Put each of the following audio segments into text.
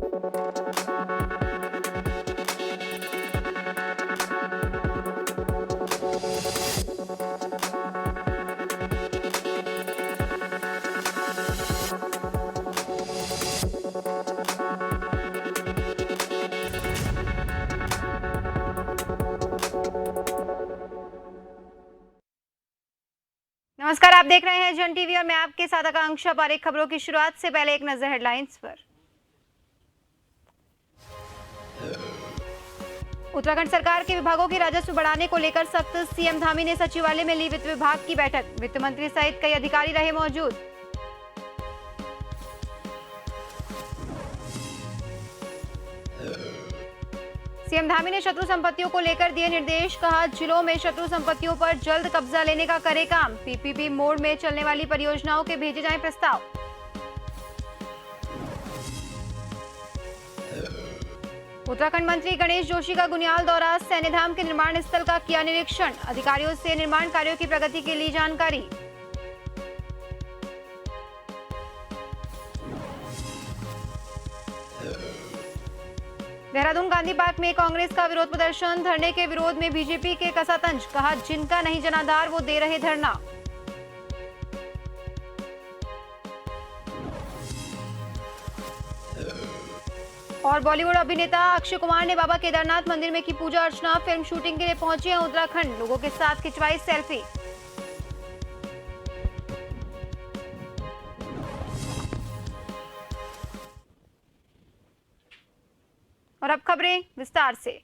नमस्कार, आप देख रहे हैं जन टीवी और मैं आपके साथ आकांक्षा पारेख। खबरों की शुरुआत से पहले एक नजर हेडलाइंस पर। उत्तराखंड सरकार के विभागों के राजस्व बढ़ाने को लेकर सख्त, सीएम धामी ने सचिवालय में ली वित्त विभाग की बैठक। वित्त मंत्री सहित कई अधिकारी रहे मौजूद। सीएम धामी ने शत्रु संपत्तियों को लेकर दिए निर्देश, कहा जिलों में शत्रु संपत्तियों पर जल्द कब्जा लेने का करे काम। पीपीपी मोड में चलने वाली परियोजनाओं के भेजे जाएं प्रस्ताव। उत्तराखंड मंत्री गणेश जोशी का गुनियाल दौरा, सैन्यधाम के निर्माण स्थल का किया निरीक्षण। अधिकारियों से निर्माण कार्यों की प्रगति के लिए जानकारी। देहरादून गांधी पार्क में कांग्रेस का विरोध प्रदर्शन, धरने के विरोध में बीजेपी के कसा तंज, कहा जिनका नहीं जनाधार वो दे रहे धरना। और बॉलीवुड अभिनेता अक्षय कुमार ने बाबा केदारनाथ मंदिर में की पूजा अर्चना। फिल्म शूटिंग के लिए पहुंचे हैं उत्तराखंड, लोगों के साथ खिंचवाई सेल्फी। और अब खबरें विस्तार से।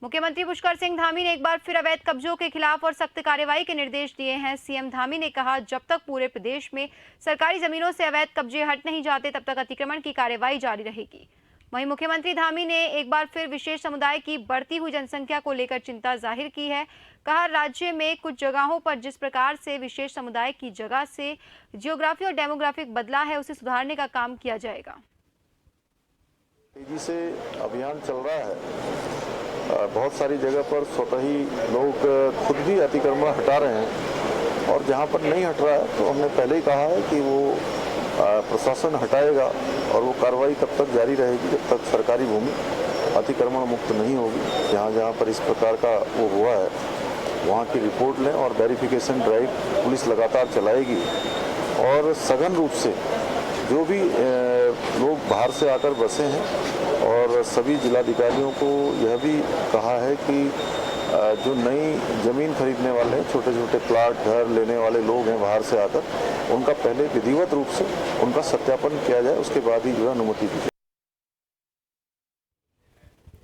मुख्यमंत्री पुष्कर सिंह धामी ने एक बार फिर अवैध कब्जों के खिलाफ और सख्त कार्रवाई के निर्देश दिए हैं। सीएम धामी ने कहा जब तक पूरे प्रदेश में सरकारी जमीनों से अवैध कब्जे हट नहीं जाते तब तक अतिक्रमण की कार्रवाई जारी रहेगी। वहीं मुख्यमंत्री धामी ने एक बार फिर विशेष समुदाय की बढ़ती हुई जनसंख्या को लेकर चिंता जाहिर की है। कहा राज्य में कुछ जगहों पर जिस प्रकार से विशेष समुदाय की जगह से जियोग्राफी और डेमोग्राफिक बदला है उसे सुधारने का काम किया जाएगा। तेजी से अभियान चल रहा है। बहुत सारी जगह पर स्वतः ही लोग खुद भी अतिक्रमण हटा रहे हैं और जहां पर नहीं हट रहा है तो हमने पहले ही कहा है कि वो प्रशासन हटाएगा और वो कार्रवाई तब तक जारी रहेगी जब तक सरकारी भूमि अतिक्रमण मुक्त नहीं होगी। जहां जहां पर इस प्रकार का वो हुआ है वहां की रिपोर्ट लें और वेरिफिकेशन ड्राइव पुलिस लगातार चलाएगी और सघन रूप से जो भी लोग बाहर से आकर बसे हैं और सभी जिलाधिकारियों को यह भी कहा है कि जो नई ज़मीन खरीदने वाले हैं, छोटे छोटे प्लाट घर लेने वाले लोग हैं बाहर से आकर, उनका पहले विधिवत रूप से उनका सत्यापन किया जाए, उसके बाद ही जो है अनुमति दी जाए।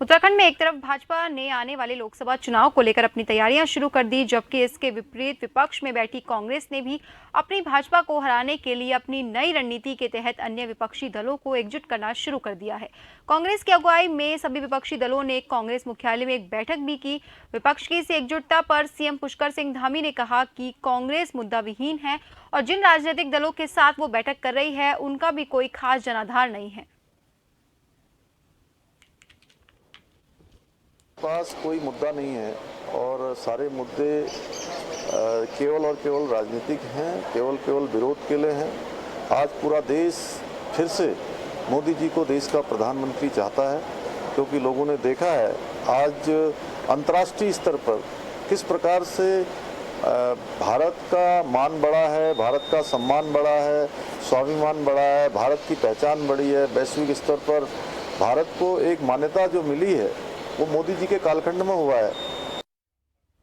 उत्तराखंड में एक तरफ भाजपा ने आने वाले लोकसभा चुनाव को लेकर अपनी तैयारियां शुरू कर दी, जबकि इसके विपरीत विपक्ष में बैठी कांग्रेस ने भी अपनी भाजपा को हराने के लिए अपनी नई रणनीति के तहत अन्य विपक्षी दलों को एकजुट करना शुरू कर दिया है। कांग्रेस की अगुवाई में सभी विपक्षी दलों ने कांग्रेस मुख्यालय में एक बैठक भी की। विपक्ष की इस एकजुटता पर सीएम पुष्कर सिंह धामी ने कहा कि कांग्रेस मुद्दा विहीन है और जिन राजनीतिक दलों के साथ वो बैठक कर रही है उनका भी कोई खास जनाधार नहीं है। पास कोई मुद्दा नहीं है और सारे मुद्दे केवल और केवल राजनीतिक हैं, केवल विरोध के लिए हैं। आज पूरा देश फिर से मोदी जी को देश का प्रधानमंत्री चाहता है, क्योंकि लोगों ने देखा है आज अंतर्राष्ट्रीय स्तर पर किस प्रकार से भारत का मान बढ़ा है, भारत का सम्मान बढ़ा है, स्वाभिमान बढ़ा है, भारत की पहचान बढ़ी है। वैश्विक स्तर पर भारत को एक मान्यता जो मिली है वो मोदी जी के कालखंड में हुआ है।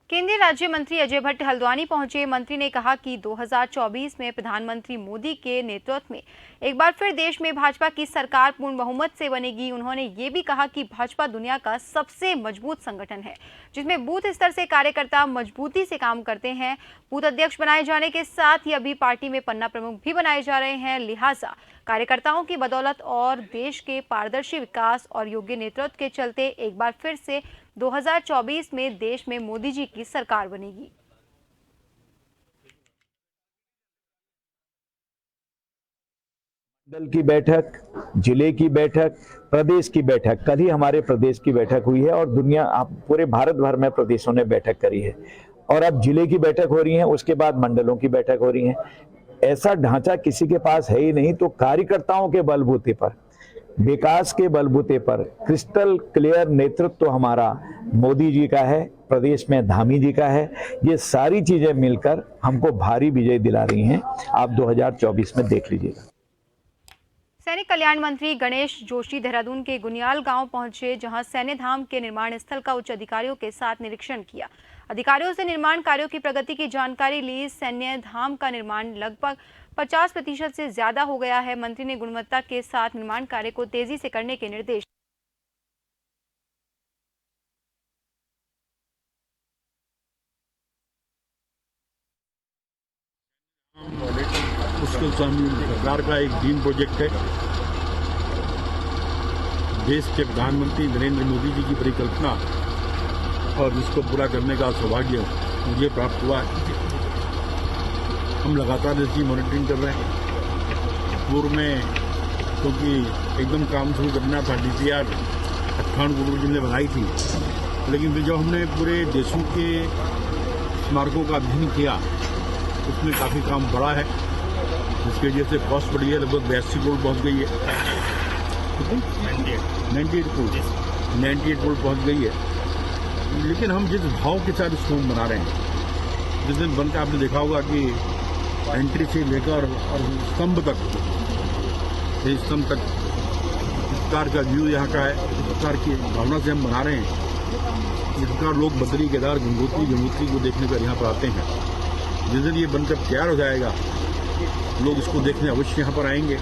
केंद्रीय राज्य मंत्री अजय भट्ट हल्द्वानी पहुंचे। मंत्री ने कहा कि 2024 में प्रधानमंत्री मोदी के नेतृत्व में एक बार फिर देश में भाजपा की सरकार पूर्ण बहुमत से बनेगी। उन्होंने ये भी कहा कि भाजपा दुनिया का सबसे मजबूत संगठन है, जिसमें बूथ स्तर से कार्यकर्ता मजबूती से काम करते हैं। बूथ अध्यक्ष बनाए जाने के साथ ही अभी पार्टी में पन्ना प्रमुख भी बनाए जा रहे हैं। लिहाजा कार्यकर्ताओं की बदौलत और देश के पारदर्शी विकास और योग्य नेतृत्व के चलते एक बार फिर से 2024 में देश में मोदी जी की सरकार बनेगी। दल की बैठक, जिले की बैठक, प्रदेश की बैठक, कल ही हमारे प्रदेश की बैठक हुई है और दुनिया पूरे भारत भर में प्रदेशों ने बैठक करी है और अब जिले की बैठक हो रही है, उसके बाद मंडलों की बैठक हो रही है। ऐसा ढांचा किसी के पास है ही नहीं, तो कार्यकर्ताओं के बलबूते पर विकास के बलबूते पर क्रिस्टल क्लियर नेतृत्व हमारा मोदी जी का है, प्रदेश में धामी जी का है। ये सारी चीजें मिलकर हमको भारी विजय दिला रही हैं। आप 2024 में देख लीजिएगा। सैनिक कल्याण मंत्री गणेश जोशी देहरादून के गुनियाल गांव पहुंचे, जहां सैन्य धाम के निर्माण स्थल का उच्च अधिकारियों के साथ निरीक्षण किया। अधिकारियों से निर्माण कार्यों की प्रगति की जानकारी ली। सैन्य धाम का निर्माण लगभग 50% से ज्यादा हो गया है। मंत्री ने गुणवत्ता के साथ निर्माण कार्य को तेजी से करने के निर्देश। मुश्किल सरकार का एक ड्रीम प्रोजेक्ट है। देश के प्रधानमंत्री नरेंद्र मोदी जी की परिकल्पना और इसको पूरा करने का सौभाग्य मुझे प्राप्त हुआ है। हम लगातार इसकी मॉनिटरिंग कर रहे हैं। पूर्व में क्योंकि एकदम काम शुरू करना था, DPR 58 करोड़ जिनने बनाई थी, लेकिन फिर जब हमने पूरे देशों के स्मारकों का अध्ययन किया उसमें काफ़ी काम बढ़ा है, जिसकी वजह से कॉस्ट बढ़ी है। लगभग 82 करोड़ पहुँच गई है। 98 करोड़ पहुँच गई है। लेकिन हम जिस भाव के साथ इसको बना रहे हैं, जिस दिन बनकर आपने देखा होगा कि एंट्री से लेकर और स्तंभ तक, स्तंभ तक इस प्रकार का व्यू यहाँ का है, इस प्रकार की भावना से हम बना रहे हैं। इस प्रकार लोग बद्री, केदार, गंगोत्री को देखने पर यहाँ पर आते हैं। जिस दिन ये बनकर तैयार हो जाएगा, लोग इसको देखने अवश्य यहाँ पर आएंगे।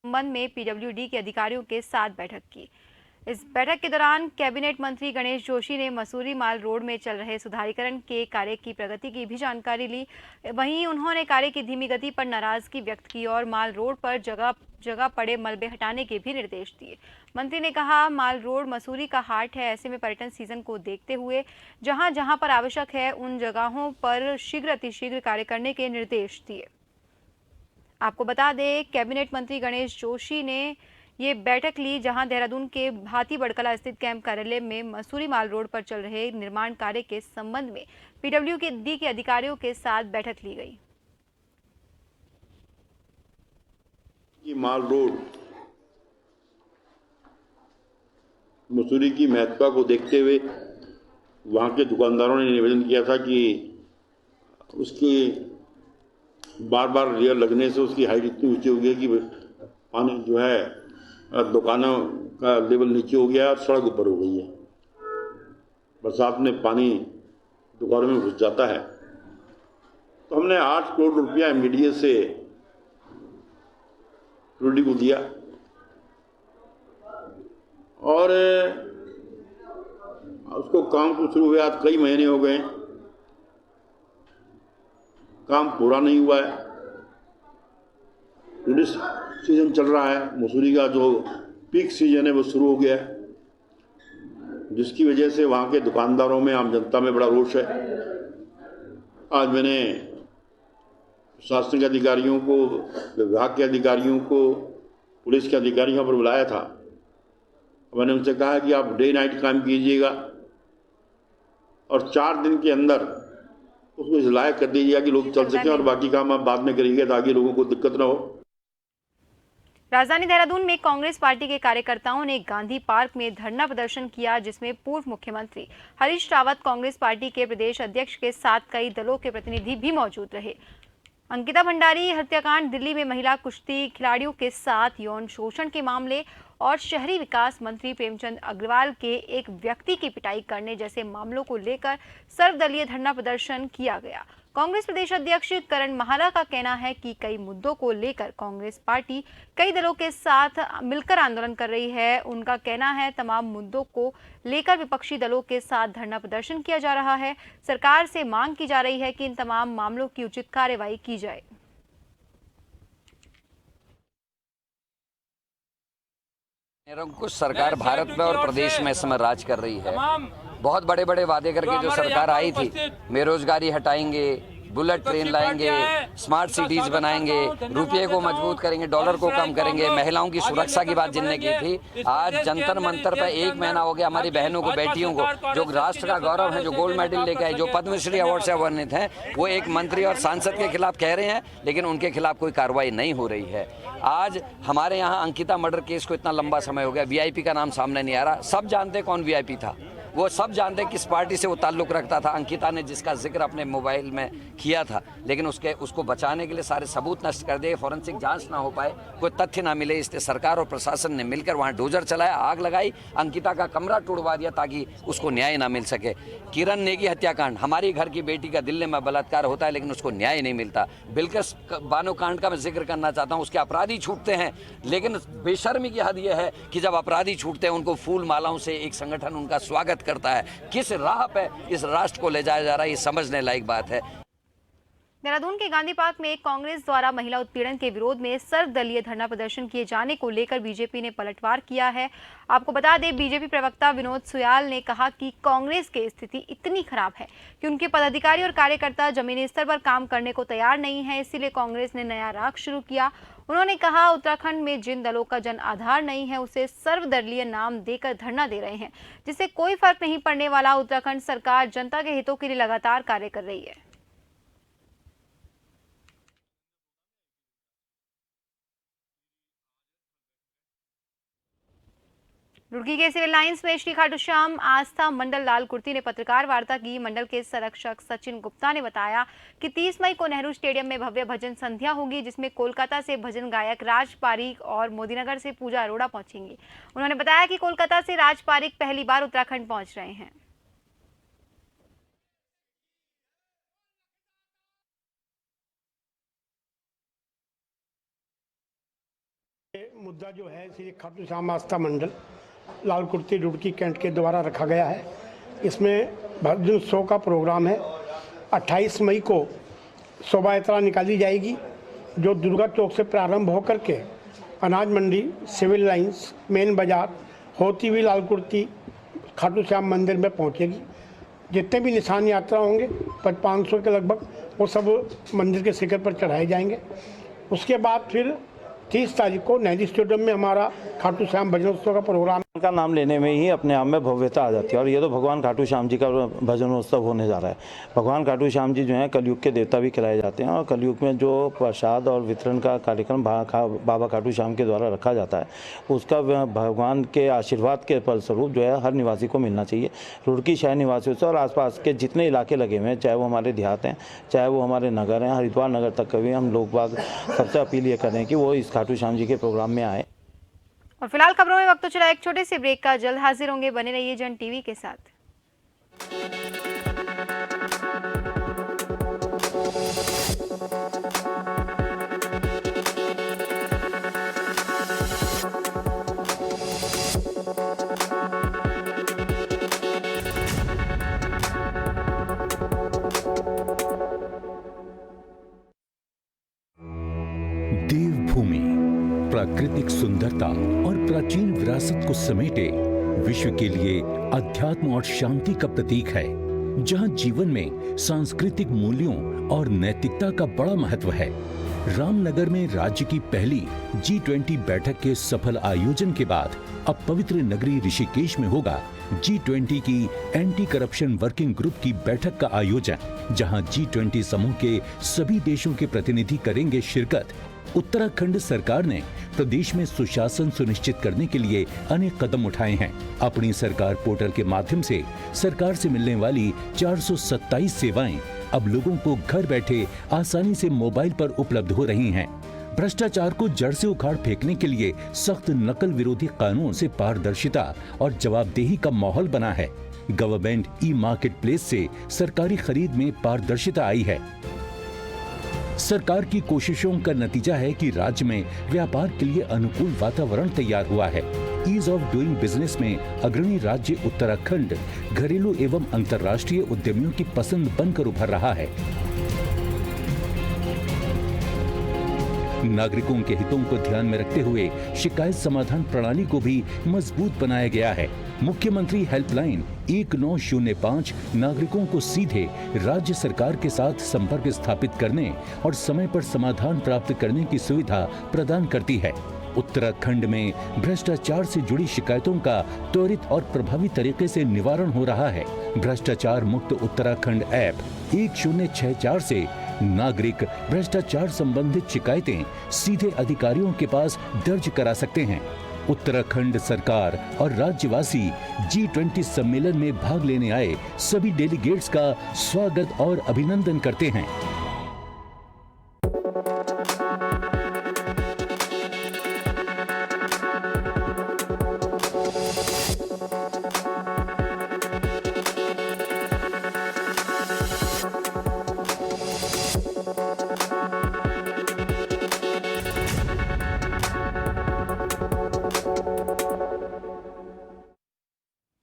संबंध में PWD के अधिकारियों के साथ बैठक की। इस बैठक के दौरान कैबिनेट मंत्री गणेश जोशी ने मसूरी माल रोड में चल रहे सुधारीकरण के कार्य की प्रगति की भी जानकारी ली। वहीं उन्होंने कार्य की धीमी गति पर नाराजगी व्यक्त की और माल रोड पर जगह पड़े मलबे हटाने के भी निर्देश दिए। मंत्री ने कहा, माल रोड मसूरी का हार्ट है। ऐसे में पर्यटन सीजन को देखते हुए जहां जहां पर आवश्यक है उन जगहों पर शीघ्र अतिशीघ्र कार्य करने के निर्देश दिए। आपको बता दें, कैबिनेट मंत्री गणेश जोशी ने ये बैठक ली जहां देहरादून के भाती बड़कला स्थित कैंप कार्यालय में मसूरी माल रोड पर चल रहे निर्माण कार्य के संबंध में PWD के अधिकारियों के साथ बैठक ली गई। ये माल रोड मसूरी की महत्ता को देखते हुए वहाँ के दुकानदारों ने निवेदन किया था कि उसकी बार बार रेयर लगने से उसकी हाइट इतनी ऊंची हो गई कि पानी जो है दुकानों का लेवल नीचे हो गया और सड़क ऊपर हो गई है। बरसात में पानी दुकानों में घुस जाता है। तो हमने 8 करोड़ रुपया MDA से PWD को दिया और उसको काम को शुरू हुए आज कई महीने हो गए, काम पूरा नहीं हुआ है। टूरिस्ट सीजन चल रहा है, मसूरी का जो पीक सीजन है वो शुरू हो गया है, जिसकी वजह से वहाँ के दुकानदारों में, आम जनता में बड़ा रोष है। आज मैंने प्रशासनिक अधिकारियों को, विभाग के अधिकारियों को, पुलिस के अधिकारियों पर बुलाया था। मैंने उनसे कहा कि आप डे नाइट काम कीजिएगा और 4 दिन के अंदर उसको इस लायक कर दीजिएगा कि लोग चल सकें और बाकी काम आप बाद में करिएगा ताकि लोगों को दिक्कत ना हो। राजधानी देहरादून में कांग्रेस पार्टी के कार्यकर्ताओं ने गांधी पार्क में धरना प्रदर्शन किया, जिसमें पूर्व मुख्यमंत्री हरीश रावत, कांग्रेस पार्टी के प्रदेश अध्यक्ष के साथ कई दलों के प्रतिनिधि भी मौजूद रहे। अंकिता भंडारी हत्याकांड, दिल्ली में महिला कुश्ती खिलाड़ियों के साथ यौन शोषण के मामले और शहरी विकास मंत्री प्रेमचंद अग्रवाल के एक व्यक्ति की पिटाई करने जैसे मामलों को लेकर सर्वदलीय धरना प्रदर्शन किया गया। कांग्रेस प्रदेश अध्यक्ष करण माहरा का कहना है कि कई मुद्दों को लेकर कांग्रेस पार्टी कई दलों के साथ मिलकर आंदोलन कर रही है। उनका कहना है, तमाम मुद्दों को लेकर विपक्षी दलों के साथ धरना प्रदर्शन किया जा रहा है। सरकार से मांग की जा रही है कि इन तमाम मामलों की उचित कार्रवाई की जाए। निरंकुश सरकार भारत में और प्रदेश में इस समय राज कर रही है। बहुत बड़े बड़े वादे करके जो सरकार आई थी, बेरोजगारी हटाएंगे, बुलेट ट्रेन लाएंगे, स्मार्ट सिटीज बनाएंगे, रुपये को मजबूत करेंगे, डॉलर को कम करेंगे, महिलाओं की सुरक्षा की बात जिनने की थी। आज जंतर मंतर पर 1 महीना हो गया, हमारी बहनों को, बेटियों को, जो राष्ट्र का गौरव है, जो गोल्ड मेडल लेके आए, जो पद्मश्री अवार्ड से अवान्वित हैं, वो एक मंत्री और सांसद के खिलाफ कह रहे हैं, लेकिन उनके खिलाफ कोई कार्रवाई नहीं हो रही है। आज हमारे यहाँ अंकिता मर्डर केस को इतना लंबा समय हो गया, वीआईपी का नाम सामने नहीं आ रहा। सब जानते कौन वीआईपी था, वो सब जानते किस पार्टी से वो ताल्लुक़ रखता था। अंकिता ने जिसका जिक्र अपने मोबाइल में किया था, लेकिन उसको बचाने के लिए सारे सबूत नष्ट कर दिए, फॉरेंसिक जांच ना हो पाए, कोई तथ्य ना मिले, इसलिए सरकार और प्रशासन ने मिलकर वहाँ डोजर चलाया, आग लगाई, अंकिता का कमरा तोड़वा दिया ताकि उसको न्याय ना मिल सके। किरण नेगी हत्याकांड, हमारी घर की बेटी का दिल्ली में बलात्कार होता है, लेकिन उसको न्याय नहीं मिलता। बिल्किस बानो कांड का मैं जिक्र करना चाहता हूँ, उसके अपराधी छूटते हैं, लेकिन बेशर्मी की हद यह है कि जब अपराधी छूटते हैं उनको फूल मालाओं से एक संगठन उनका स्वागत करता है। किस राह पे इस राष्ट्र को ले जाया जा रहा है, ये समझने लायक बात है। देहरादून के गांधी पार्क में कांग्रेस द्वारा महिला उत्पीड़न के विरोध में सर्वदलीय धरना प्रदर्शन किए जाने को लेकर बीजेपी ने पलटवार किया है। आपको बता दें, बीजेपी प्रवक्ता विनोद सुयाल ने कहा कि कांग्रेस की स्थिति इतनी खराब है कि उनके पदाधिकारी और कार्यकर्ता जमीनी स्तर पर काम करने को तैयार नहीं है, इसीलिए कांग्रेस ने नया राग शुरू किया। उन्होंने कहा, उत्तराखंड में जिन दलों का जन आधार नहीं है उसे सर्वदलीय नाम देकर धरना दे रहे हैं, जिससे कोई फर्क नहीं पड़ने वाला। उत्तराखंड सरकार जनता के हितों के लिए लगातार कार्य कर रही है। रुड़की के सिविल लाइंस में श्री खाटू श्याम आस्था मंडल लाल कुर्ती ने पत्रकार वार्ता की। मंडल के संरक्षक सचिन गुप्ता ने बताया कि 30 मई को नेहरू स्टेडियम में भव्य भजन संध्या होगी, जिसमें कोलकाता से भजन गायक राज पारीक और मोदीनगर से पूजा अरोड़ा पहुंचेंगी। उन्होंने बताया कि कोलकाता से राज पारीक पहली बार उत्तराखंड पहुंच रहे हैं। मुद्दा जो है श्री खाटू श्याम आस्था मंडल लाल कुर्ती रुड़की कैंट के द्वारा रखा गया है। इसमें भजन उत्सव का प्रोग्राम है। 28 मई को शोभा यात्रा निकाली जाएगी, जो दुर्गा चौक से प्रारंभ होकर के अनाज मंडी, सिविल लाइंस, मेन बाजार होती हुई लाल कुर्ती खाटू श्याम मंदिर में पहुंचेगी। जितने भी निशान यात्रा होंगे 500 के लगभग, वो सब मंदिर के शिखर पर चढ़ाए जाएंगे। उसके बाद फिर 30 तारीख को नेहरू स्टेडियम में हमारा खाटू श्याम भजन उत्सव का प्रोग्राम का नाम लेने में ही अपने आप में भव्यता आ जाती है। और ये तो भगवान खाटू श्याम जी का भजनोत्सव होने जा रहा है। भगवान खाटू श्याम जी जो हैं कलयुग के देवता भी कहलाए जाते हैं, और कलयुग में जो प्रसाद और वितरण का कार्यक्रम बाबा खाटू श्याम के द्वारा रखा जाता है, उसका भगवान के आशीर्वाद के फलस्वरूप जो है हर निवासी को मिलना चाहिए। रुड़की शहर निवासियों से और आसपास के जितने इलाके लगे हुए हैं, चाहे वो हमारे देहात हैं, चाहे वो हमारे नगर हैं, हरिद्वार नगर तक के भी हम लोग बाग सबसे अपील ये करें कि वो इस खाटू श्याम जी के प्रोग्राम में आए। और फिलहाल खबरों में वक्त तो चला एक छोटे से ब्रेक का, जल्द हाजिर होंगे, बने रहिए जन टीवी के साथ। देवभूमि प्राकृतिक सुंदरता और प्राचीन विरासत को समेटे विश्व के लिए अध्यात्म और शांति का प्रतीक है, जहां जीवन में सांस्कृतिक मूल्यों और नैतिकता का बड़ा महत्व है। रामनगर में राज्य की पहली G20 बैठक के सफल आयोजन के बाद अब पवित्र नगरी ऋषिकेश में होगा G20 की एंटी करप्शन वर्किंग ग्रुप की बैठक का आयोजन, जहां G20 समूह के सभी देशों के प्रतिनिधि करेंगे शिरकत। उत्तराखंड सरकार ने प्रदेश में सुशासन सुनिश्चित करने के लिए अनेक कदम उठाए हैं। अपनी सरकार पोर्टल के माध्यम से सरकार से मिलने वाली 427 सेवाएं अब लोगों को घर बैठे आसानी से मोबाइल पर उपलब्ध हो रही हैं। भ्रष्टाचार को जड़ से उखाड़ फेंकने के लिए सख्त नकल विरोधी कानून से पारदर्शिता और जवाबदेही का माहौल बना है। गवर्नमेंट ई मार्केट प्लेस से सरकारी खरीद में पारदर्शिता आई है। सरकार की कोशिशों का नतीजा है कि राज्य में व्यापार के लिए अनुकूल वातावरण तैयार हुआ है। ईज ऑफ डूइंग बिजनेस में अग्रणी राज्य उत्तराखंड घरेलू एवं अंतर्राष्ट्रीय उद्यमियों की पसंद बनकर उभर रहा है। नागरिकों के हितों को ध्यान में रखते हुए शिकायत समाधान प्रणाली को भी मजबूत बनाया गया है। मुख्यमंत्री हेल्पलाइन 1905 नागरिकों को सीधे राज्य सरकार के साथ संपर्क स्थापित करने और समय पर समाधान प्राप्त करने की सुविधा प्रदान करती है। उत्तराखंड में भ्रष्टाचार से जुड़ी शिकायतों का त्वरित और प्रभावी तरीके से निवारण हो रहा है। भ्रष्टाचार मुक्त उत्तराखंड ऐप 1064 से नागरिक भ्रष्टाचार संबंधित शिकायतें सीधे अधिकारियों के पास दर्ज करा सकते हैं। उत्तराखंड सरकार और राज्यवासी G20 सम्मेलन में भाग लेने आए सभी डेलीगेट्स का स्वागत और अभिनंदन करते हैं।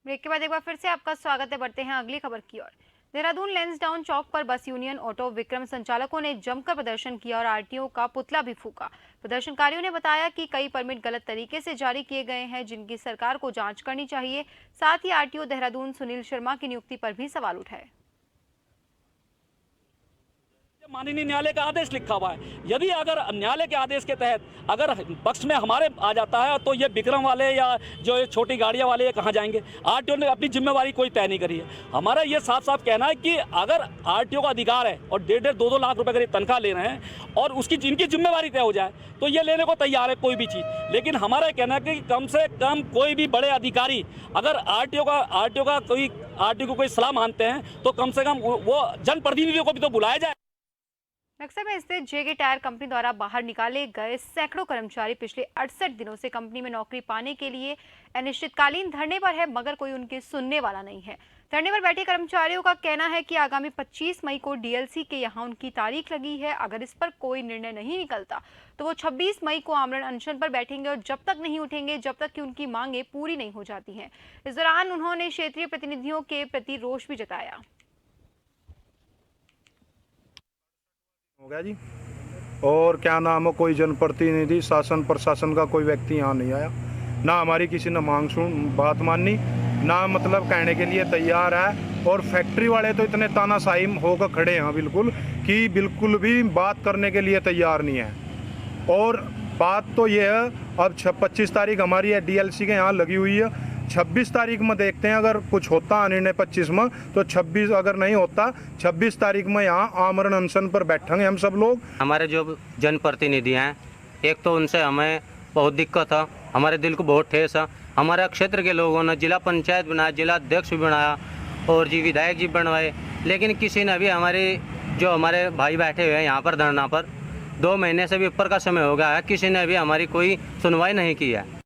ब्रेक के बाद एक बार फिर से आपका स्वागत है। बढ़ते हैं अगली खबर की ओर। देहरादून लेंसडाउन चौक पर बस यूनियन ऑटो विक्रम संचालकों ने जमकर प्रदर्शन किया और आरटीओ का पुतला भी फूका। प्रदर्शनकारियों ने बताया कि कई परमिट गलत तरीके से जारी किए गए हैं, जिनकी सरकार को जांच करनी चाहिए। साथ ही आरटीओ देहरादून सुनील शर्मा की नियुक्ति पर भी सवाल उठाए। माननीय न्यायालय का आदेश लिखा हुआ है, यदि अगर न्यायालय के आदेश के तहत अगर पक्ष में हमारे आ जाता है तो ये विक्रम वाले या जो ये छोटी गाड़ियां वाले ये कहाँ जाएंगे। आरटीओ ने अपनी जिम्मेवारी कोई तय नहीं करी है। हमारा ये साफ साफ कहना है कि अगर आरटीओ का अधिकार है और 1.5-2 लाख रुपए करीब तनख्वाह ले रहे हैं और उसकी जिनकी जिम्मेवारी तय हो जाए तो ये लेने को तैयार है कोई भी चीज़। लेकिन हमारा कहना है कि कम से कम कोई भी बड़े अधिकारी अगर आरटीओ को कोई सलाह मानते हैं तो कम से कम वो जनप्रतिनिधियों को भी तो बुलाया जाए। नक्सल में स्थित जेके टायर कंपनी द्वारा बाहर निकाले गए सैकड़ों कर्मचारी पिछले 68 दिनों से कंपनी में नौकरी पाने के लिए अनिश्चितकालीन धरने पर है, मगर कोई उनकी सुनने वाला नहीं है। धरने पर बैठे कर्मचारियों का कहना है कि आगामी 25 मई को डीएलसी के यहां उनकी तारीख लगी है। अगर इस पर कोई निर्णय नहीं निकलता तो वो 26 मई को आमरण अनशन पर बैठेंगे और जब तक नहीं उठेंगे जब तक कि उनकी मांगें पूरी नहीं हो जाती हैं। इस दौरान उन्होंने क्षेत्रीय प्रतिनिधियों के प्रति रोष भी जताया। हो गया जी। और क्या नाम है, कोई जनप्रतिनिधि शासन प्रशासन का कोई व्यक्ति यहाँ नहीं आया, ना हमारी किसी ने मांग सुन बात मानी, ना मतलब कहने के लिए तैयार है। और फैक्ट्री वाले तो इतने तानाशाही होकर खड़े हैं बिल्कुल कि बिल्कुल भी बात करने के लिए तैयार नहीं है। और बात तो ये है, अब 25 तारीख हमारी है डीएलसी के यहाँ लगी हुई है। 26 तारीख में देखते हैं अगर कुछ होता निर्णय 25 में तो 26, अगर नहीं होता 26 तारीख में यहाँ आमरण अनशन पर बैठेंगे हम सब लोग। हमारे जो जनप्रतिनिधि हैं, एक तो उनसे हमें बहुत दिक्कत है, हमारे दिल को बहुत ठेस है। हमारे क्षेत्र के लोगों ने जिला पंचायत बनाया, जिला अध्यक्ष भी बनाया और जी विधायक जी बनवाए, लेकिन किसी ने भी हमारे भाई बैठे हुए हैं यहाँ पर धरना पर 2 महीने से भी ऊपर का समय हो गया है, किसी ने भी हमारी कोई सुनवाई नहीं की है।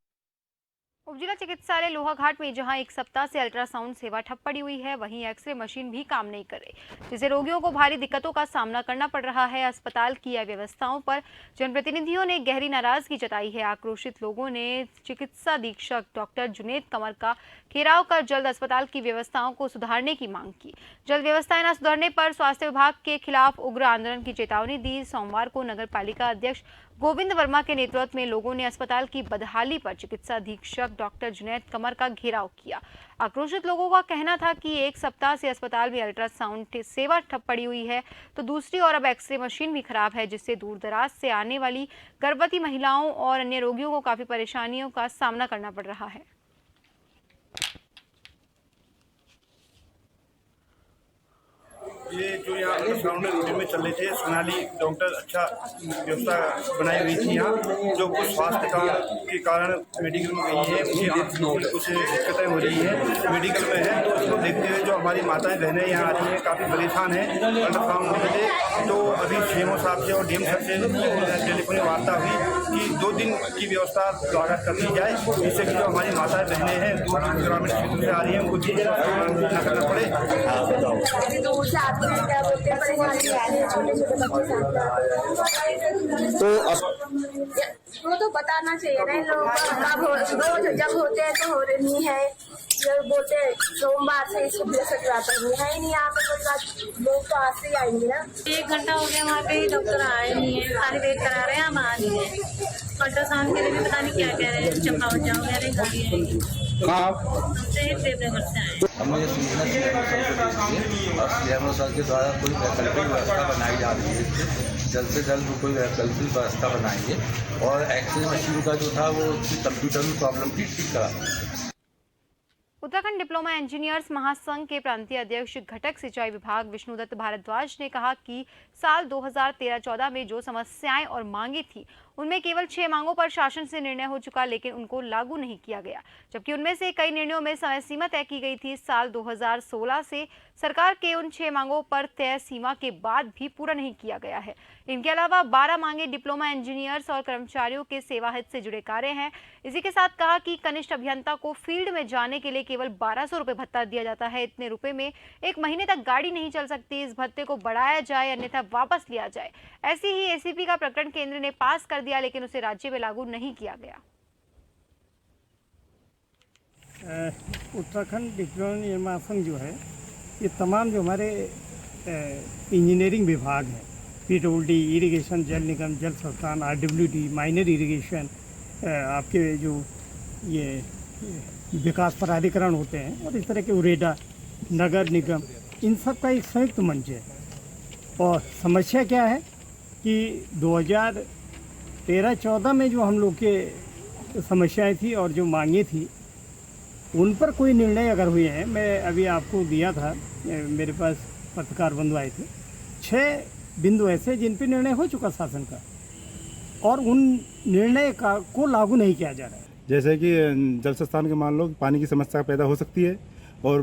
उपजिला चिकित्सालय लोहाघाट में जहां एक सप्ताह से अल्ट्रासाउंड सेवा ठप पड़ी हुई है, वहीं एक्सरे मशीन भी काम नहीं कर रही, जिससे रोगियों को भारी दिक्कतों का सामना करना पड़ रहा है। अस्पताल की अव्यवस्थाओं पर जनप्रतिनिधियों ने गहरी नाराजगी जताई है। आक्रोशित लोगों ने चिकित्सा अधीक्षक डॉक्टर जुनेद कमर का घेराव कर जल्द अस्पताल की व्यवस्थाओं को सुधारने की मांग की। जल्द व्यवस्थाएं न सुधरने पर स्वास्थ्य विभाग के खिलाफ उग्र आंदोलन की चेतावनी दी। सोमवार को नगर पालिका अध्यक्ष गोविंद वर्मा के नेतृत्व में लोगों ने अस्पताल की बदहाली पर चिकित्सा अधीक्षक डॉक्टर जुनैद कमर का घेराव किया। आक्रोशित लोगों का कहना था कि एक सप्ताह से अस्पताल में अल्ट्रासाउंड सेवा ठप पड़ी हुई है, तो दूसरी ओर अब एक्सरे मशीन भी खराब है, जिससे दूर दराज से आने वाली गर्भवती महिलाओं और अन्य रोगियों को काफी परेशानियों का सामना करना पड़ रहा है। ये जो यहाँ अल्ट्रासाउंड रूटीन में चल रहे थे, सोनाली डॉक्टर अच्छा व्यवस्था बनाई हुई थी यहाँ, जो कुछ स्वास्थ्य के कारण मेडिकल में गई है, उनकी आँख में कुछ दिक्कतें हो रही है, मेडिकल में है। तो उसको देखते हुए जो हमारी माताएं बहनें यहाँ आ रही हैं काफ़ी परेशान हैं अल्ट्रासाउंड होने से। तो अभी सीएमओ साहब से और डीएम साहब से टेलीफोनिक वार्ता हुई कि 2 दिन की व्यवस्था स्वागत कर दी जाए, जिससे कि जो हमारी माताएं बहनें हैं दूर ग्रामीण क्षेत्र से आ रही हैं उनको चीज़ न करना पड़े। तो वो तो बताना चाहिए ना, लोग रोज जब होते हैं तो हो रही है, जब बोलते हैं सोमवार से इसको बृहस्पतिवार नहीं है ही नहीं, यहाँ पे कोई बात, लोग तो आज से ही आएंगे ना। 1 घंटा हो गया वहाँ पे डॉक्टर आए नहीं है, खाली वेट करा रहे हैं, हम आ नहीं है। अल्ट्रासाउंड के लिए भी पता नहीं क्या कह रहे हैं, चंपावत जाओ कह रहे हैं। हमें ये सूचना और सीएमओ सर के द्वारा कोई वैकल्पिक व्यवस्था बनाई जा रही है। जल्द से जल्द कोई वैकल्पिक व्यवस्था बनाएंगे और एक्सरे मशीन का जो था वो कंप्यूटर में प्रॉब्लम थी, ठीक करा। उत्तराखंड डिप्लोमा इंजीनियर्स महासंघ के प्रांतीय अध्यक्ष घटक सिंचाई विभाग विष्णुदत्त भारद्वाज ने कहा कि साल 2013-14 में जो समस्याएं और मांगे थी उनमें केवल 6 मांगों पर शासन से निर्णय हो चुका, लेकिन उनको लागू नहीं किया गया, जबकि उनमें से कई निर्णयों में समय सीमा तय की गई थी। साल 2016 से सरकार के उन 6 मांगों पर तय सीमा के बाद भी पूरा नहीं किया गया है। इनके अलावा 12 मांगे डिप्लोमा इंजीनियर्स और कर्मचारियों के सेवा हित से जुड़े कार्य हैं। इसी के साथ कहा कि कनिष्ठ अभियंता को फील्ड में जाने के लिए केवल 1200 रुपये भत्ता दिया जाता है। इतने रुपए में 1 महीने तक गाड़ी नहीं चल सकती। इस भत्ते को बढ़ाया जाए अन्यथा वापस लिया जाए। ऐसी ही एसीपी का प्रकरण केंद्र ने पास कर दिया, लेकिन उसे राज्य में लागू नहीं किया गया। उत्तराखंड डिप्लोमा महासंघ जो है, ये तमाम जो हमारे इंजीनियरिंग विभाग हैं, पीडब्ल्यूडी, इरिगेशन, जल निगम, जल संस्थान, आरडब्ल्यूडी, माइनर इरिगेशन, आपके जो ये विकास प्राधिकरण होते हैं और इस तरह के उरेडा, नगर निगम, इन सब का एक संयुक्त मंच है। और समस्या क्या है कि 2013-14 में जो हम लोग के समस्याएं थी और जो मांगे थी उन पर कोई निर्णय अगर हुए हैं, मैं अभी आपको दिया था, मेरे पास पत्रकार बंधु आए थे, 6 बिंदु ऐसे जिन पर निर्णय हो चुका शासन का और उन निर्णय का को लागू नहीं किया जा रहा है। जैसे कि जल संस्थान के मान लो पानी की समस्या पैदा हो सकती है और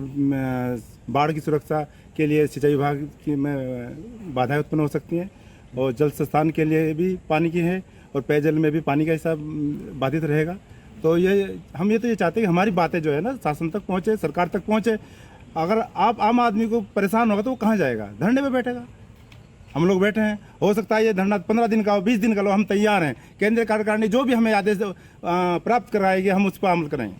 बाढ़ की सुरक्षा के लिए सिंचाई विभाग की में बाधाएं उत्पन्न हो सकती हैं और जल संस्थान के लिए भी पानी की है और पेयजल में भी पानी का हिस्सा बाधित रहेगा। तो हम ये चाहते हैं कि हमारी बातें जो है ना शासन तक पहुँचे, सरकार तक पहुँचे। अगर आप आम आदमी को परेशान होगा तो वो कहाँ जाएगा? धरने पे बैठेगा। हम लोग बैठे हैं, हो सकता है ये धरना 15 दिन का हो, 20 दिन का हो, हम तैयार हैं। केंद्रीय कार्यकारिणी जो भी हमें आदेश प्राप्त कराएगी हम उस पर अमल करेंगे।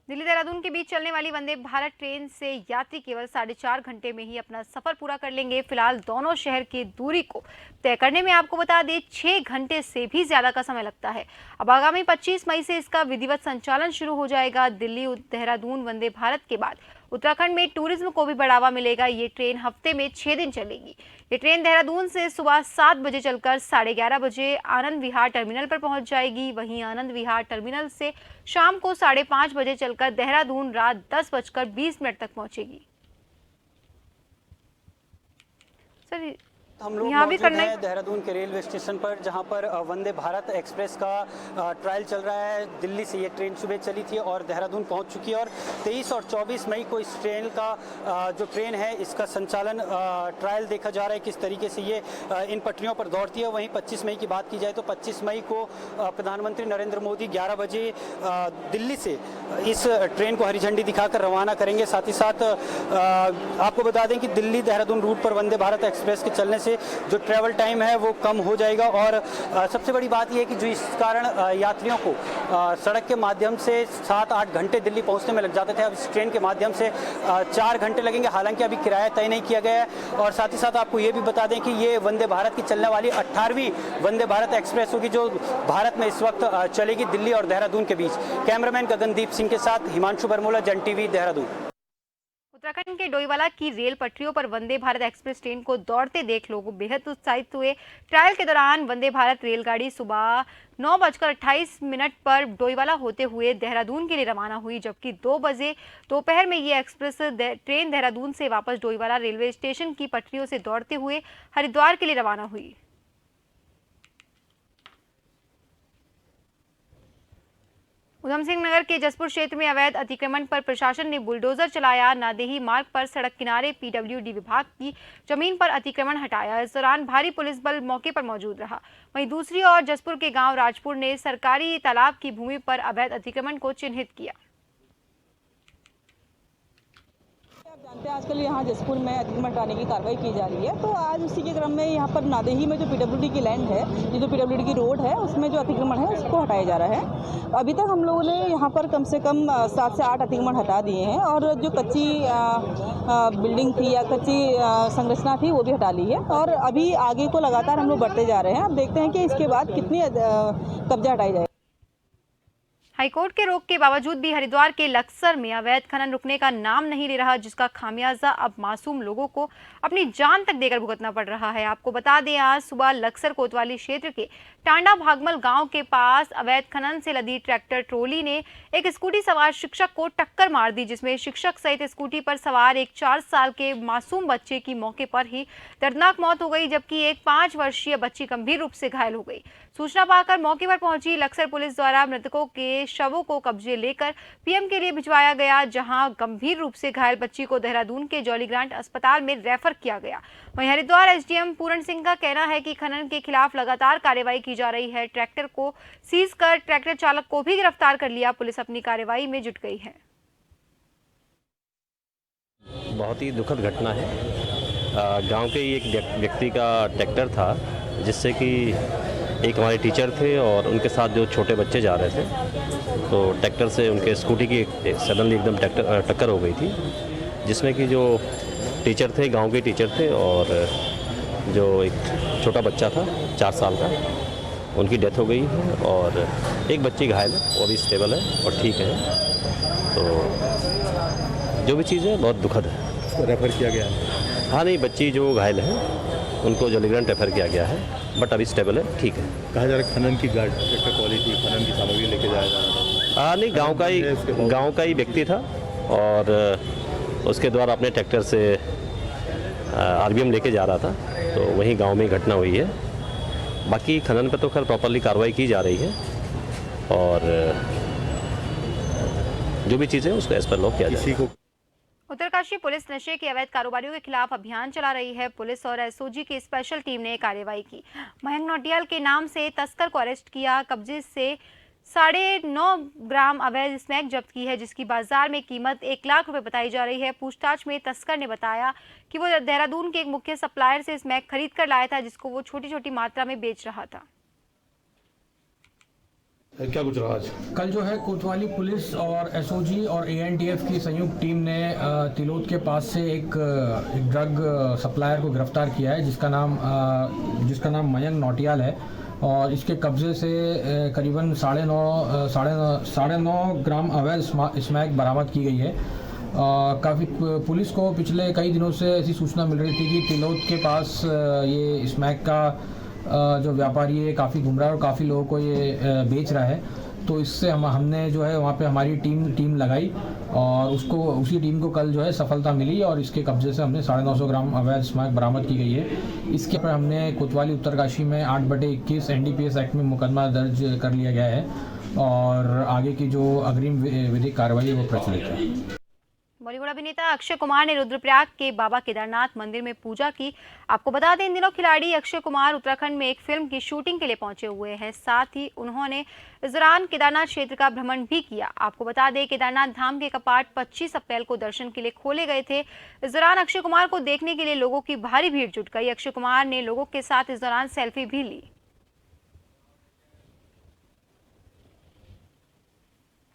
दिल्ली देहरादून के बीच चलने वाली वंदे भारत ट्रेन से यात्री केवल 4.5 घंटे में ही अपना सफर पूरा कर लेंगे। फिलहाल दोनों शहर की दूरी को तय करने में आपको बता दें 6 घंटे से भी ज्यादा का समय लगता है। अब आगामी 25 मई से इसका विधिवत संचालन शुरू हो जाएगा। दिल्ली देहरादून वंदे भारत के बाद उत्तराखंड में टूरिज्म को भी बढ़ावा मिलेगा। ये ट्रेन हफ्ते में 6 दिन चलेगी। ये ट्रेन देहरादून से सुबह 7 बजे चलकर 11:30 बजे आनंद विहार टर्मिनल पर पहुंच जाएगी। वहीं आनंद विहार टर्मिनल से शाम को 5:30 बजे चलकर देहरादून रात 10:20 तक पहुंचेगी। सर हम लोग यहाँ भी करना है देहरादून के रेलवे स्टेशन पर, जहाँ पर वंदे भारत एक्सप्रेस का ट्रायल चल रहा है। दिल्ली से ये ट्रेन सुबह चली थी और देहरादून पहुँच चुकी है और 23 और 24 मई को इस ट्रेन का जो ट्रेन है इसका संचालन ट्रायल देखा जा रहा है किस तरीके से ये इन पटरियों पर दौड़ती है। वहीं 25 मई की बात की जाए तो 25 मई को प्रधानमंत्री नरेंद्र मोदी 11 बजे दिल्ली से इस ट्रेन को हरी झंडी दिखाकर रवाना करेंगे। साथ ही साथ आपको बता दें कि दिल्ली देहरादून रूट पर वंदे भारत एक्सप्रेस के चलने से जो ट्रैवल टाइम है वो कम हो जाएगा और सबसे बड़ी बात यह है कि जो इस कारण यात्रियों को सड़क के माध्यम से 7-8 घंटे दिल्ली पहुंचने में लग जाते थे, अब इस ट्रेन के माध्यम से 4 घंटे लगेंगे। हालांकि अभी किराया तय नहीं किया गया है। और साथ ही साथ आपको ये भी बता दें कि ये वंदे भारत की चलने वाली 18वीं वंदे भारत एक्सप्रेस होगी जो भारत में इस वक्त चलेगी दिल्ली और देहरादून के बीच। कैमरामैन गगनदीप सिंह के साथ हिमांशु बरमूला, जन टीवी, देहरादून। उत्तराखंड के डोईवाला की रेल पटरियों पर वंदे भारत एक्सप्रेस ट्रेन को दौड़ते देख लोग बेहद उत्साहित हुए। ट्रायल के दौरान वंदे भारत रेलगाड़ी सुबह 9:28 पर डोईवाला होते हुए देहरादून के लिए रवाना हुई, जबकि 2 बजे दोपहर में ये एक्सप्रेस ट्रेन देहरादून से वापस डोईवाला रेलवे स्टेशन की पटरियों से दौड़ते हुए हरिद्वार के लिए रवाना हुई। उधम सिंह नगर के जसपुर क्षेत्र में अवैध अतिक्रमण पर प्रशासन ने बुलडोजर चलाया। नादेही मार्ग पर सड़क किनारे पीडब्ल्यूडी विभाग की जमीन पर अतिक्रमण हटाया। इस दौरान भारी पुलिस बल मौके पर मौजूद रहा। वहीं दूसरी ओर जसपुर के गांव राजपुर ने सरकारी तालाब की भूमि पर अवैध अतिक्रमण को चिन्हित किया। जानते हैं आजकल यहाँ जसपुर में अतिक्रमण हटाने की कार्रवाई की जा रही है, तो आज उसी के क्रम में यहाँ पर नादेही में जो पीडब्ल्यूडी की लैंड है, ये जो पीडब्ल्यूडी की रोड है उसमें जो अतिक्रमण है उसको हटाया जा रहा है। अभी तक हम लोगों ने यहाँ पर कम से कम 7 से 8 अतिक्रमण हटा दिए हैं और जो कच्ची बिल्डिंग थी या कच्ची संरचना थी वो भी हटा ली है और अभी आगे को लगातार हम लोग बढ़ते जा रहे हैं। अब देखते हैं कि इसके बाद कितनी कब्जा हटाई जाए। हाईकोर्ट के रोक के बावजूद भी हरिद्वार के लक्सर में अवैध खनन रुकने का नाम नहीं ले रहा, जिसका खामियाजा अब मासूम लोगों को अपनी जान तक देकर भुगतना पड़ रहा है। आपको बता दें, आज सुबह लक्सर कोतवाली क्षेत्र के टांडा भागमल गांव के पास अवैध खनन से लदी ट्रैक्टर ट्रोली ने एक स्कूटी सवार शिक्षक को टक्कर मार दी, जिसमें शिक्षक सहित स्कूटी पर सवार एक 4 साल के मासूम बच्चे की मौके पर ही दर्दनाक मौत हो गई, जबकि एक 5 वर्षीय बच्ची गंभीर रूप से घायल हो गई। सूचना पाकर मौके पर पहुंची लक्सर पुलिस द्वारा मृतकों के शवों को कब्जे लेकर पीएम के लिए भिजवाया गया, जहां गंभीर रूप से घायल बच्ची को देहरादून के जॉली ग्रांट अस्पताल में रेफर किया गया। वहीं हरिद्वार एसडीएम पूरण सिंह का कहना है कि खनन के खिलाफ लगातार कार्रवाई की जा रही है। ट्रैक्टर को सीज कर ट्रैक्टर चालक को भी गिरफ्तार कर लिया। पुलिस अपनी कार्रवाई में जुट गई है। बहुत ही दुखद घटना है। गांव के ही एक व्यक्ति का ट्रैक्टर था, जिससे कि एक हमारे टीचर थे और उनके साथ जो छोटे बच्चे जा रहे थे, तो ट्रैक्टर से उनके स्कूटी की सडनली एकदम टक्कर हो गई थी, जिसमें कि जो टीचर थे, गांव के टीचर थे, और जो एक छोटा बच्चा था 4 साल का, उनकी डेथ हो गई है और एक बच्ची घायल है, वो भी स्टेबल है और ठीक है। तो जो भी चीज़ है बहुत दुखद है। उसको रेफ़र किया गया है? हाँ, नहीं, बच्ची जो घायल है उनको जॉलीग्रांट रेफ़र किया गया है, बट अभी स्टेबल है, ठीक है। कहा जा रहा है खनन की गाड़ी, ट्रैक्टर क्वालिटी खनन की सामग्री लेके जाया जा रहा है। हाँ, नहीं, गांव का ही व्यक्ति था और उसके द्वारा अपने ट्रैक्टर से आरबीएम लेके जा रहा था, तो वहीं गांव में घटना हुई है। बाकी खनन पर तो खैर प्रॉपरली कार्रवाई की जा रही है और जो भी चीज़ें उसको एज पर लॉ किया जाए। उत्तरकाशी पुलिस नशे के अवैध कारोबारियों के खिलाफ अभियान चला रही है। पुलिस और एसओजी की स्पेशल टीम ने कार्रवाई की। मयंक नौटियाल के नाम से तस्कर को अरेस्ट किया। कब्जे से 9.5 ग्राम अवैध स्मैक जब्त की है, जिसकी बाजार में कीमत 1 लाख रुपए बताई जा रही है। पूछताछ में तस्कर ने बताया कि वो देहरादून के एक मुख्य सप्लायर से स्मैक खरीद कर लाया था, जिसको वो छोटी छोटी मात्रा में बेच रहा था। क्या कुछ रहा आज? कल जो है कोतवाली पुलिस और एसओजी और एएनटीएफ की संयुक्त टीम ने तिलोद के पास से एक ड्रग सप्लायर को गिरफ्तार किया है, जिसका नाम मयंक नौटियाल है, और इसके कब्जे से करीबन 9.5 ग्राम अवैध स्मैक बरामद की गई है। काफ़ी पुलिस को पिछले कई दिनों से ऐसी सूचना मिल रही थी कि तिलोद के पास ये स्मैक का जो व्यापारी है काफ़ी घूम रहा है और काफ़ी लोगों को ये बेच रहा है। तो इससे हमने जो है वहाँ पे हमारी टीम लगाई और उसी टीम को कल जो है सफलता मिली और इसके कब्जे से हमने 950 ग्राम अवैध स्मैक बरामद की गई है। इसके पर हमने कोतवाली उत्तरकाशी में 8/21 एनडीपीएस एक्ट में मुकदमा दर्ज कर लिया गया है और आगे की जो अग्रिम विधिक कार्रवाई है वो प्रचलित है। बॉलीवुड अभिनेता अक्षय कुमार ने रुद्रप्रयाग के बाबा केदारनाथ मंदिर में पूजा की। आपको बता दें, इन दिनों खिलाड़ी अक्षय कुमार उत्तराखंड में एक फिल्म की शूटिंग के लिए पहुंचे हुए हैं। साथ ही उन्होंने इस दौरान केदारनाथ क्षेत्र का भ्रमण भी किया। आपको बता दें, केदारनाथ धाम के कपाट 25 अप्रैल को दर्शन के लिए खोले गए थे। इस दौरान अक्षय कुमार को देखने के लिए लोगों की भारी भीड़ जुट गई। अक्षय कुमार ने लोगों के साथ इस दौरान सेल्फी भी ली।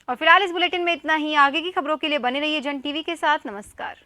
और फिलहाल इस बुलेटिन में इतना ही। आगे की खबरों के लिए बने रहिए जन टीवी के साथ। नमस्कार।